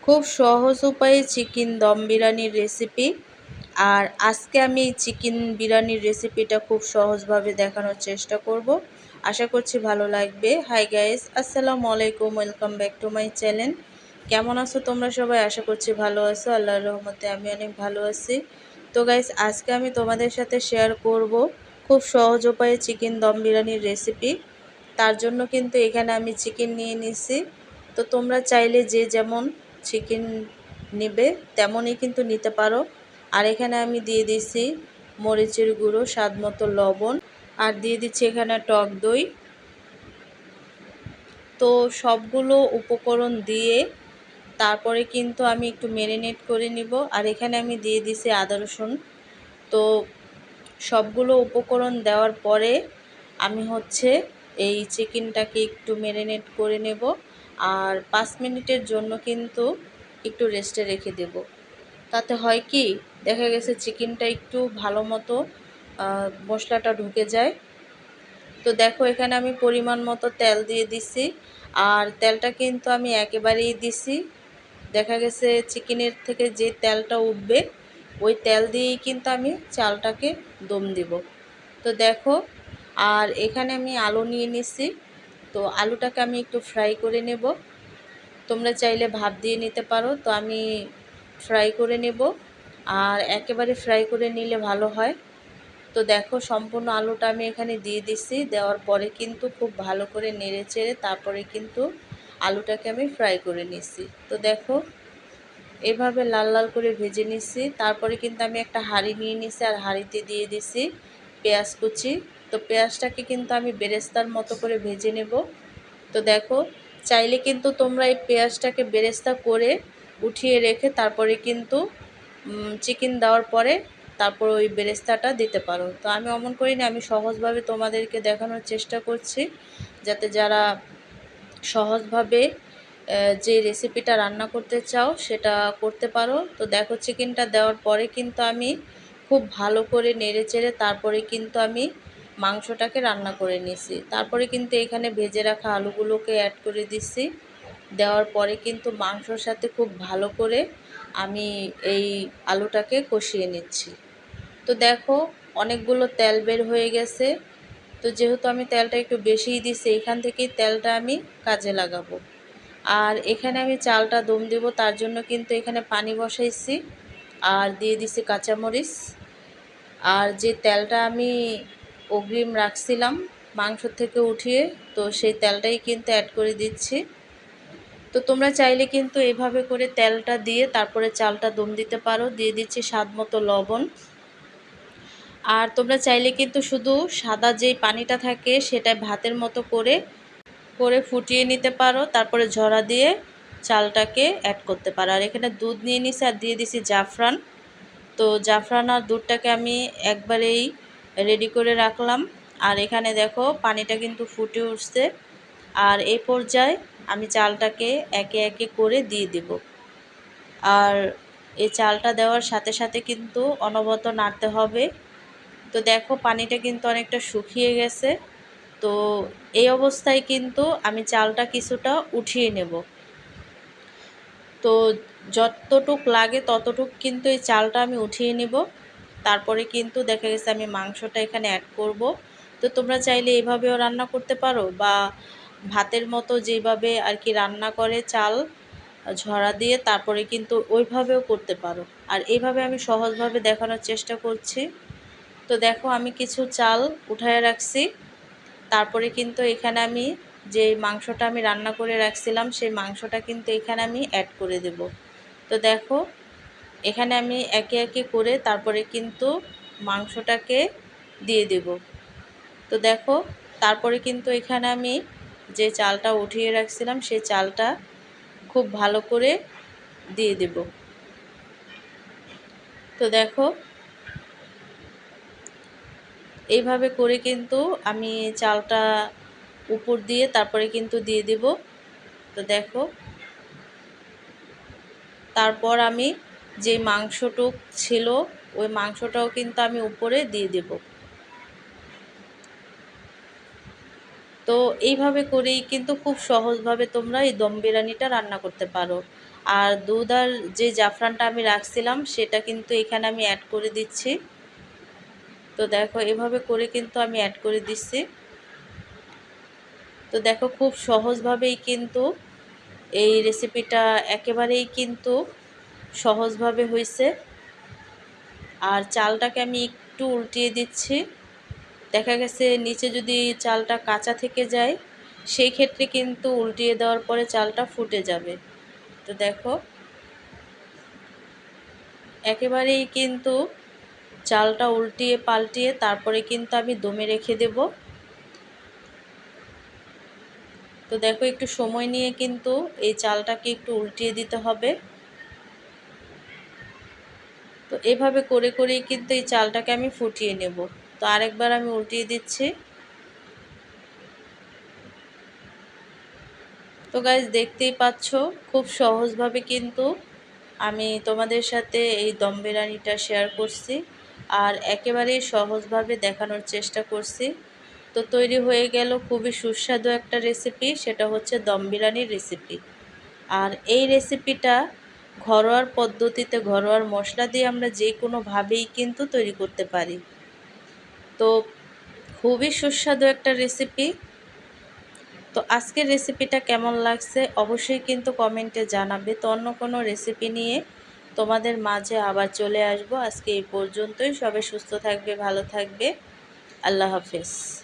খুব সহজ উপায়ে চিকেন দম বিরিয়ানির রেসিপি। আর আজকে আমি এই চিকেন বিরিয়ানির রেসিপিটা খুব সহজভাবে দেখানোর চেষ্টা করব। আশা করছি ভালো লাগবে। হাই গাইস, আসসালামু আলাইকুম, welcome back to my channel. কেমন আছো তোমরা সবাই? আশা করছি ভালো আছো। আল্লাহর রহমতে আমি অনেক ভালো আছি। তো গাইস, আজকে আমি তোমাদের সাথে শেয়ার করব খুব সহজ উপায়ে চিকেন দম বিরিয়ানির রেসিপি। তার জন্য কিন্তু এখানে আমি চিকেন নিয়ে নিছি। তো তোমরা চাইলে যে যেমন চিকেন নেবে তেমনই কিন্তু নিতে পারো। আর এখানে আমি দিয়ে দিছি মরিচের গুঁড়ো, স্বাদ মতো লবণ, আর দিয়ে দিচ্ছি এখানে টক দই। তো সবগুলো উপকরণ দিয়ে তারপরে কিন্তু আমি একটু ম্যারিনেট করে নিব। আর এখানে আমি দিয়ে দিছি আদা রসুন। তো সবগুলো উপকরণ দেওয়ার পরে আমি এই চিকেনটাকে একটু ম্যারিনেট করে নেব। আর 5 মিনিটের জন্য কিন্তু একটু রেস্টে রেখে দেব। তাতে হয় কি, দেখা গেছে চিকেনটা একটু ভালো মতো মশলাটা ঢুকে যায়। তো দেখো, এখানে আমি পরিমাণ মতো তেল দিয়ে দিছি। আর তেলটা কিন্তু আমি একেবারেই দিছি। দেখা গেছে চিকেনের থেকে যে তেলটা উঠবে ওই তেল দিয়েই কিন্তু আমি চালটাকে দম দিব। তো দেখো, আর এখানে আমি আলু নিয়ে নিছি। তো আলুটাকে আমি একটু ফ্রাই করে নেব। তোমরা চাইলে ভাপ দিয়ে নিতে পারো, তো আমি ফ্রাই করে নেব। আর একেবারে ফ্রাই করে নিলে ভালো হয়। তো দেখো, সম্পূর্ণ আলুটা আমি এখানে দিয়ে দিছি। দেওয়ার পরে কিন্তু খুব ভালো করে নেড়ে চেড়ে তারপরে কিন্তু আলুটাকে আমি ফ্রাই করে নিছি। তো দেখো, এভাবে লাল লাল করে ভেজে নিছি। তারপরে কিন্তু আমি একটা হাঁড়ি নিয়ে নিছি, আর হাঁড়িতে দিয়ে দিছি পেঁয়াজ কুচি। তো পেঁয়াজটাকে কিন্তু আমি বেরেস্তার মতো করে ভেজে নেব। তো দেখো, চাইলে কিন্তু তোমরা এই পেঁয়াজটাকে বেরেস্তা করে উঠিয়ে রেখে তারপরে কিন্তু চিকেন দেওয়ার পরে তারপর ওই বেরেস্তাটা দিতে পারো। তো আমি অমন করি না, আমি সহজভাবে তোমাদেরকে দেখানোর চেষ্টা করছি, যাতে যারা সহজভাবে যে রেসিপিটা রান্না করতে চাও সেটা করতে পারো। তো দেখো, চিকেনটা দেওয়ার পরে কিন্তু আমি খুব ভালো করে নেড়ে চেড়ে তারপরে কিন্তু আমি মাংসটাকে রান্না করে নিছি। তারপরে কিন্তু এখানে ভেজে রাখা আলুগুলোকে অ্যাড করে দিছি। দেওয়ার পরে কিন্তু মাংসর সাথে খুব ভালো করে আমি এই আলুটাকে কষিয়ে নিচ্ছি। তো দেখো, অনেকগুলো তেল বের হয়ে গেছে। তো যেহেতু আমি তেলটা একটু বেশিই দিছি, এখান থেকেই তেলটা আমি কাজে লাগাবো। আর এখানে আমি চালটা দম দেব, তার জন্য কিন্তু এখানে পানি বসাইছি আর দিয়ে দিছি কাঁচামরিচ। আর যে তেলটা আমি অগ্রিম রাখছিলাম মাংস থেকে উঠিয়ে, তো সেই তেলটাই কিন্তু অ্যাড করে দিচ্ছি। তো তোমরা চাইলে কিন্তু এভাবে করে তেলটা দিয়ে তারপরে চালটা দম দিতে পারো। দিয়ে দিচ্ছি স্বাদ মতো লবণ। আর তোমরা চাইলে কিন্তু শুধু সাদা যেই পানিটা থাকে সেটা ভাতের মতো করে করে ফুটিয়ে নিতে পারো, তারপরে ঝরা দিয়ে চালটাকে অ্যাড করতে পারো। আর এখানে দুধ নিয়ে নিছি আর দিয়ে দিছি জাফরান। তো জাফরান আর দুধটাকে আমি একবারেই রেডি করে রাখলাম। আর এখানে দেখো, পানিটা কিন্তু ফুটে উঠছে। আর এই পর্যায়ে আমি চালটাকে একে একে করে দিয়ে দেব। আর এই চালটা দেওয়ার সাথে সাথে কিন্তু অনবরত নাড়তে হবে। তো দেখো, পানিটা কিন্তু অনেকটা শুকিয়ে গেছে। তো এই অবস্থায় কিন্তু আমি চালটা কিছুটা উঠিয়ে নেব। তো যতটুক লাগে ততটুক কিন্তু এই চালটা আমি উঠিয়ে নেব। তারপরে কিন্তু দেখা গেছে আমি মাংসটা এখানে অ্যাড করব। তো তোমরা চাইলে এভাবেও রান্না করতে পারো, বা ভাতের মতো যেভাবে আর কি রান্না করে চাল ঝরা দিয়ে তারপরে কিন্তু ওইভাবেও করতে পারো। আর এইভাবে আমি সহজভাবে দেখানোর চেষ্টা করছি। তো দেখো, আমি কিছু চাল উঠায় রাখছি। তারপরে কিন্তু এখানে আমি যে মাংসটা আমি রান্না করে রাখছিলাম সেই মাংসটা কিন্তু এখানে আমি অ্যাড করে দেব। তো দেখো, এখানে আমি একে একে করে তারপরে কিন্তু মাংসটাকে দিয়ে দেব। তো দেখো, তারপরে কিন্তু এখানে আমি যে চালটা উঠিয়ে রাখছিলাম সেই চালটা খুব ভালো করে দিয়ে দেব। তো দেখো, এইভাবে করে কিন্তু আমি চালটা উপর দিয়ে তারপরে কিন্তু দিয়ে দেব। তো দেখো, তারপর আমি যে মাংসটুক ছিল ওই মাংসটাও কিন্তু আমি উপরে দিয়ে দেব। তো এইভাবে করেই কিন্তু খুব সহজভাবে তোমরা এই দম বিরিয়ানিটা রান্না করতে পারো। আর দুধ আর যে জাফরানটা আমি রাখছিলাম সেটা কিন্তু এখানে আমি অ্যাড করে দিচ্ছি। তো দেখো এভাবে করে কিন্তু আমি অ্যাড করে দিচ্ছি। তো দেখো খুব সহজভাবেই কিন্তু এই রেসিপিটা একেবারেই কিন্তু সহজভাবে হয়েছে। আর চালটাকে আমি একটু উল্টিয়ে দিচ্ছি। দেখা গেছে নিচে যদি চালটা কাঁচা থেকে যায় সেই ক্ষেত্রে কিন্তু উল্টিয়ে দেওয়ার পরে চালটা ফুটে যাবে। তো দেখো একেবারেই কিন্তু চালটা উল্টিয়ে পাল্টিয়ে তারপরে কিন্তু আমি দমে রেখে দেব। তো দেখো একটু সময় নিয়ে কিন্তু এই চালটাকে একটু উল্টিয়ে দিতে হবে। তো এভাবে করে করেই কিন্তু এই চালটাকে আমি ফুটিয়ে নেব। তো আরেকবার আমি উল্টিয়ে দিচ্ছি। তো গাইস দেখতেই পাচ্ছ খুব সহজভাবে কিন্তু আমি তোমাদের সাথে এই দম বিরিয়ানিটা শেয়ার করছি আর একেবারেই সহজভাবে দেখানোর চেষ্টা করছি। তো তৈরি হয়ে গেল খুবই সুস্বাদু একটা রেসিপি, সেটা হচ্ছে দম বিরিয়ানির রেসিপি। আর এই রেসিপিটা ঘরোয়ার পদ্ধতিতে ঘরোয়ার মশলা দিয়ে আমরা যে কোনোভাবেই কিন্তু তৈরি করতে পারি। তো খুবই সুস্বাদু একটা রেসিপি। তো আজকের রেসিপিটা কেমন লাগছে অবশ্যই কিন্তু কমেন্টে জানাবে। তো অন্য কোনো রেসিপি নিয়ে তোমাদের মাঝে আবার চলে আসব। আজকে এই পর্যন্তই। সবাই সুস্থ থাকবে, ভালো থাকবে। আল্লাহ হাফেজ।